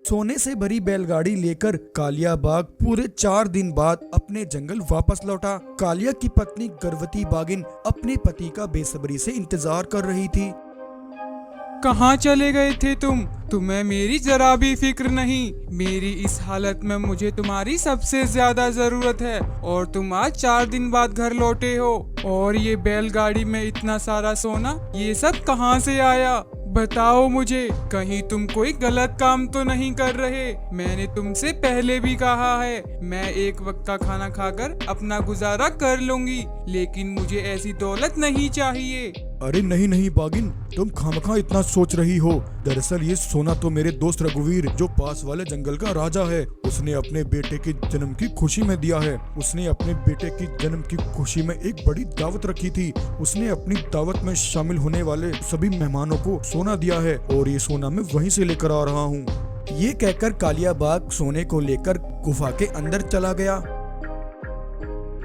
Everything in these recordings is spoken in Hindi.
सोने से भरी बैलगाड़ी लेकर कालिया बाग पूरे 4 दिन बाद अपने जंगल वापस लौटा। कालिया की पत्नी गर्भवती बागिन अपने पति का बेसब्री से इंतजार कर रही थी। कहाँ चले गए थे तुम? तुम्हें मेरी जरा भी फिक्र नहीं। मेरी इस हालत में मुझे तुम्हारी सबसे ज्यादा जरूरत है और तुम आज 4 दिन बाद घर लौटे हो। और ये बैलगाड़ी में इतना सारा सोना, ये सब कहाँ से आया? बताओ मुझे, कहीं तुम कोई गलत काम तो नहीं कर रहे? मैंने तुमसे पहले भी कहा है, मैं एक वक्त का खाना खाकर अपना गुजारा कर लूंगी, लेकिन मुझे ऐसी दौलत नहीं चाहिए। अरे नहीं नहीं बागिन, तुम खामखा इतना सोच रही हो। दरअसल ये सोना तो मेरे दोस्त रघुवीर, जो पास वाले जंगल का राजा है, उसने अपने बेटे के जन्म की खुशी में दिया है। उसने अपने बेटे की जन्म की खुशी में एक बड़ी दावत रखी थी। उसने अपनी दावत में शामिल होने वाले सभी मेहमानों को सोना दिया है और ये सोना मैं वहीं से लेकर आ रहा हूँ। ये कहकर कालिया बाग सोने को लेकर गुफा के अंदर चला गया।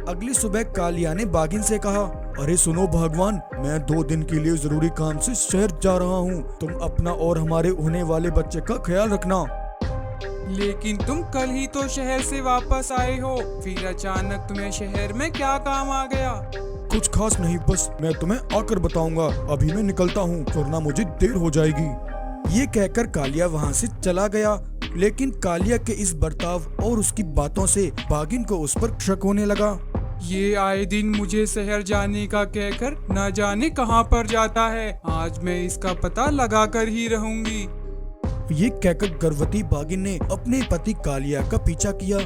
अगली सुबह कालिया ने बागिन से कहा, अरे सुनो भगवान, मैं 2 दिन के लिए जरूरी काम से शहर जा रहा हूँ। तुम अपना और हमारे होने वाले बच्चे का ख्याल रखना। लेकिन तुम कल ही तो शहर से वापस आए हो, फिर अचानक तुम्हें शहर में क्या काम आ गया? कुछ खास नहीं, बस मैं तुम्हें आकर बताऊंगा। अभी मैं निकलता हूँ वरना मुझे देर हो जाएगी। ये कहकर कालिया वहाँ से चला गया। लेकिन कालिया के इस बर्ताव और उसकी बातों से बागिन को उस पर शक होने लगा। ये आए दिन मुझे शहर जाने का कहकर न जाने कहां पर जाता है। आज मैं इसका पता लगा कर ही रहूंगी। ये कहकर गर्भवती बागिन ने अपने पति कालिया का पीछा किया।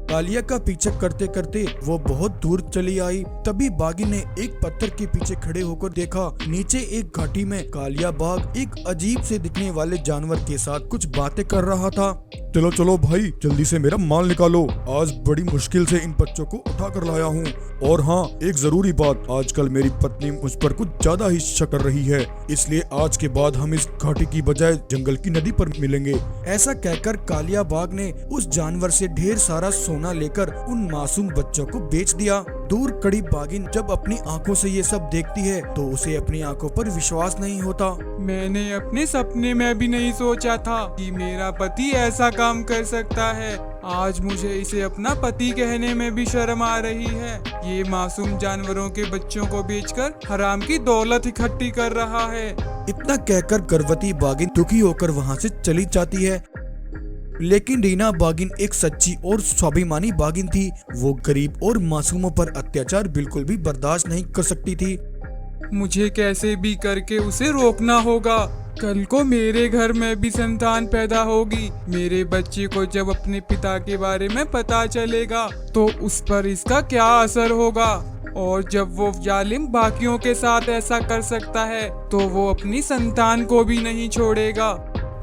कालिया का पीछा करते करते वो बहुत दूर चली आई। तभी बागिन ने एक पत्थर के पीछे खड़े होकर देखा, नीचे एक घाटी में कालिया बाग एक अजीब से दिखने वाले जानवर के साथ कुछ बातें कर रहा था। चलो चलो भाई, जल्दी से मेरा माल निकालो। आज बड़ी मुश्किल से इन बच्चों को उठा कर लाया हूँ। और हाँ, एक जरूरी बात, आजकल मेरी पत्नी मुझ पर कुछ ज्यादा ही शक कर रही है, इसलिए आज के बाद हम इस घाटी की बजाय जंगल की नदी पर मिलेंगे। ऐसा कहकर कालिया बाग ने उस जानवर से ढेर सारा सोना लेकर उन मासूम बच्चों को बेच दिया। दूर खड़ी बागिन जब अपनी आंखों से ये सब देखती है तो उसे अपनी आंखों पर विश्वास नहीं होता। मैंने अपने सपने में भी नहीं सोचा था कि मेरा पति ऐसा काम कर सकता है। आज मुझे इसे अपना पति कहने में भी शर्म आ रही है। ये मासूम जानवरों के बच्चों को बेचकर हराम की दौलत इकट्ठी कर रहा है। इतना कहकर गर्भवती बागिन दुखी होकर वहाँ से चली जाती है। लेकिन रीना बागिन एक सच्ची और स्वाभिमानी बागिन थी। वो गरीब और मासूमों पर अत्याचार बिल्कुल भी बर्दाश्त नहीं कर सकती थी। मुझे कैसे भी करके उसे रोकना होगा। कल को मेरे घर में भी संतान पैदा होगी। मेरे बच्चे को जब अपने पिता के बारे में पता चलेगा तो उस पर इसका क्या असर होगा। और जब वो जालिम बाकियों के साथ ऐसा कर सकता है तो वो अपनी संतान को भी नहीं छोड़ेगा।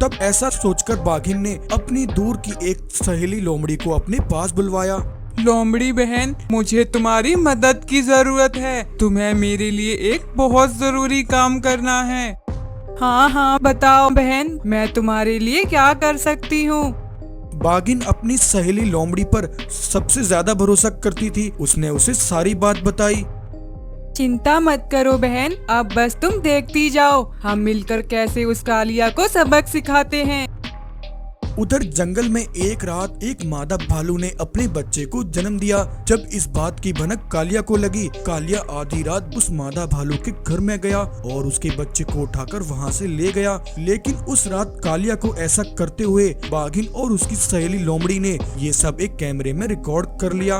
तब ऐसा सोचकर बाघिन ने अपनी दूर की एक सहेली लोमड़ी को अपने पास बुलवाया। लोमड़ी बहन, मुझे तुम्हारी मदद की जरूरत है। तुम्हें मेरे लिए एक बहुत जरूरी काम करना है। हाँ हाँ बताओ बहन, मैं तुम्हारे लिए क्या कर सकती हूँ? बागिन अपनी सहेली लोमड़ी पर सबसे ज्यादा भरोसा करती थी। उसने उसे सारी बात बताई। चिंता मत करो बहन, अब बस तुम देखती जाओ, हम मिलकर कैसे उस कालिया को सबक सिखाते हैं। उधर जंगल में एक रात एक मादा भालू ने अपने बच्चे को जन्म दिया। जब इस बात की भनक कालिया को लगी, कालिया आधी रात उस मादा भालू के घर में गया और उसके बच्चे को उठाकर वहां से ले गया। लेकिन उस रात कालिया को ऐसा करते हुए बाघिन और उसकी सहेली लोमड़ी ने ये सब एक कैमरे में रिकॉर्ड कर लिया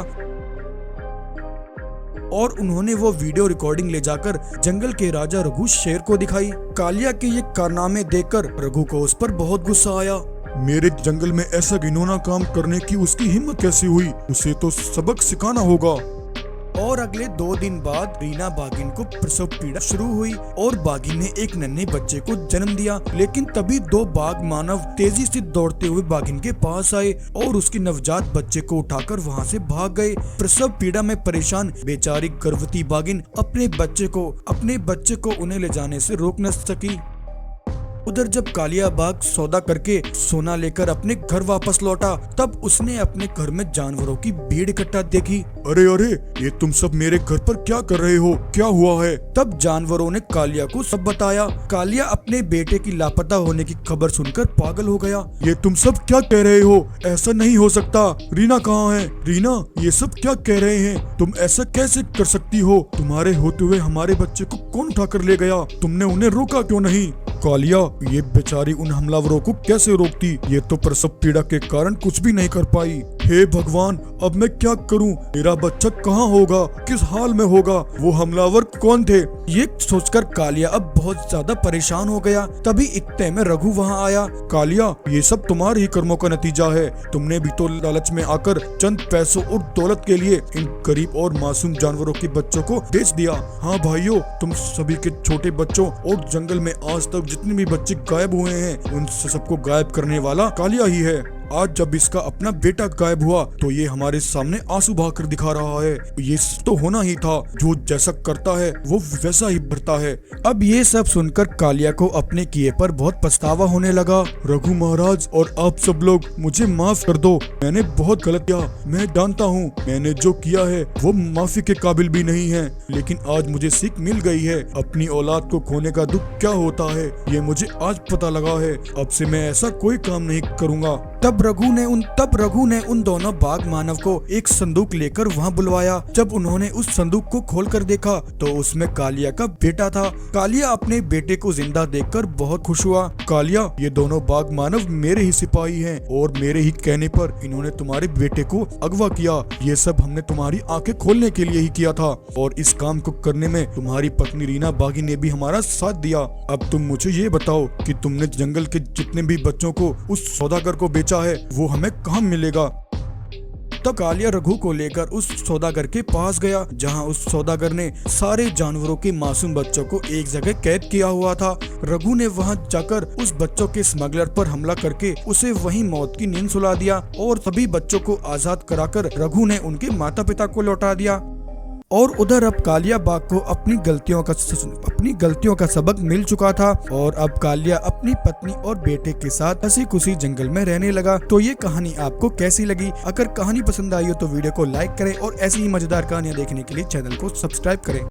और उन्होंने वो वीडियो रिकॉर्डिंग ले जाकर जंगल के राजा रघु शेर को दिखाई। कालिया के ये कारनामे देखकर रघु को उस पर बहुत गुस्सा आया। मेरे जंगल में ऐसा घिनौना काम करने की उसकी हिम्मत कैसे हुई? उसे तो सबक सिखाना होगा। और अगले 2 दिन बाद रीना बागिन को प्रसव पीड़ा शुरू हुई और बागिन ने एक नन्हे बच्चे को जन्म दिया। लेकिन तभी 2 बाघ मानव तेजी से दौड़ते हुए बागिन के पास आए और उसके नवजात बच्चे को उठाकर वहां से भाग गए। प्रसव पीड़ा में परेशान बेचारी गर्भवती बागिन अपने बच्चे को उन्हें ले जाने से रोक न सकी। उधर जब कालिया बाग सौदा करके सोना लेकर अपने घर वापस लौटा, तब उसने अपने घर में जानवरों की भीड़ इकट्ठा देखी। अरे अरे, ये तुम सब मेरे घर पर क्या कर रहे हो? क्या हुआ है? तब जानवरों ने कालिया को सब बताया। कालिया अपने बेटे की लापता होने की खबर सुनकर पागल हो गया। ये तुम सब क्या कह रहे हो? ऐसा नहीं हो सकता। रीना कहाँ है? रीना, ये सब क्या कह रहे हैं? तुम ऐसा कैसे कर सकती हो? तुम्हारे होते हुए हमारे बच्चे को कौन उठा कर ले गया? तुमने उन्हें रोका क्यों नहीं? कालिया, ये बेचारी उन हमलावरों को कैसे रोकती? ये तो प्रसव पीड़ा के कारण कुछ भी नहीं कर पाई। हे भगवान, अब मैं क्या करूं? मेरा बच्चा कहाँ होगा? किस हाल में होगा? वो हमलावर कौन थे? ये सोचकर कालिया अब बहुत ज्यादा परेशान हो गया। तभी इतने में रघु वहाँ आया। कालिया, ये सब तुम्हारे ही कर्मों का नतीजा है। तुमने भी तो लालच में आकर चंद पैसों और दौलत के लिए इन गरीब और मासूम जानवरों के बच्चों को बेच दिया। हाँ भाइयों, तुम सभी के छोटे बच्चों और जंगल में आज तक जितने भी बच्चे गायब हुए हैं, उन सबको गायब करने वाला कालिया ही है। आज जब इसका अपना बेटा गायब हुआ तो ये हमारे सामने आंसू बहाकर दिखा रहा है। ये तो होना ही था। जो जैसा करता है वो वैसा ही भरता है। अब ये सब सुनकर कालिया को अपने किए पर बहुत पछतावा होने लगा। रघु महाराज और आप सब लोग, मुझे माफ कर दो। मैंने बहुत गलत किया। मैं जानता हूँ मैंने जो किया है वो माफी के काबिल भी नहीं है, लेकिन आज मुझे सीख मिल गई है। अपनी औलाद को खोने का दुख क्या होता है ये मुझे आज पता लगा है। अब से मैं ऐसा कोई काम नहीं करूँगा। तब रघु ने उन दोनों बाघ मानव को एक संदूक लेकर वहाँ बुलवाया। जब उन्होंने उस संदूक को खोलकर देखा तो उसमें कालिया का बेटा था। कालिया अपने बेटे को जिंदा देखकर बहुत खुश हुआ। कालिया, ये दोनों बाघ मानव मेरे ही सिपाही हैं और मेरे ही कहने पर इन्होंने तुम्हारे बेटे को अगवा किया। ये सब हमने तुम्हारी आंखें खोलने के लिए ही किया था और इस काम को करने में तुम्हारी पत्नी रीना बागी ने भी हमारा साथ दिया। अब तुम मुझे ये बताओ कि तुमने जंगल के जितने भी बच्चों को उस सौदागर को बेचा है वो हमें कहाँ मिलेगा? तब कालिया रघु को लेकर उस सौदागर के पास गया, जहां उस सौदागर ने सारे जानवरों के मासूम बच्चों को एक जगह कैद किया हुआ था। रघु ने वहां जाकर उस बच्चों के स्मगलर पर हमला करके उसे वहीं मौत की नींद सुला दिया और सभी बच्चों को आजाद कराकर रघु ने उनके माता पिता को लौटा दिया। और उधर अब कालिया बाघ को अपनी गलतियों का सबक मिल चुका था और अब कालिया अपनी पत्नी और बेटे के साथ हंसी खुशी जंगल में रहने लगा। तो ये कहानी आपको कैसी लगी? अगर कहानी पसंद आई हो तो वीडियो को लाइक करें और ऐसी ही मजेदार कहानियां देखने के लिए चैनल को सब्सक्राइब करें।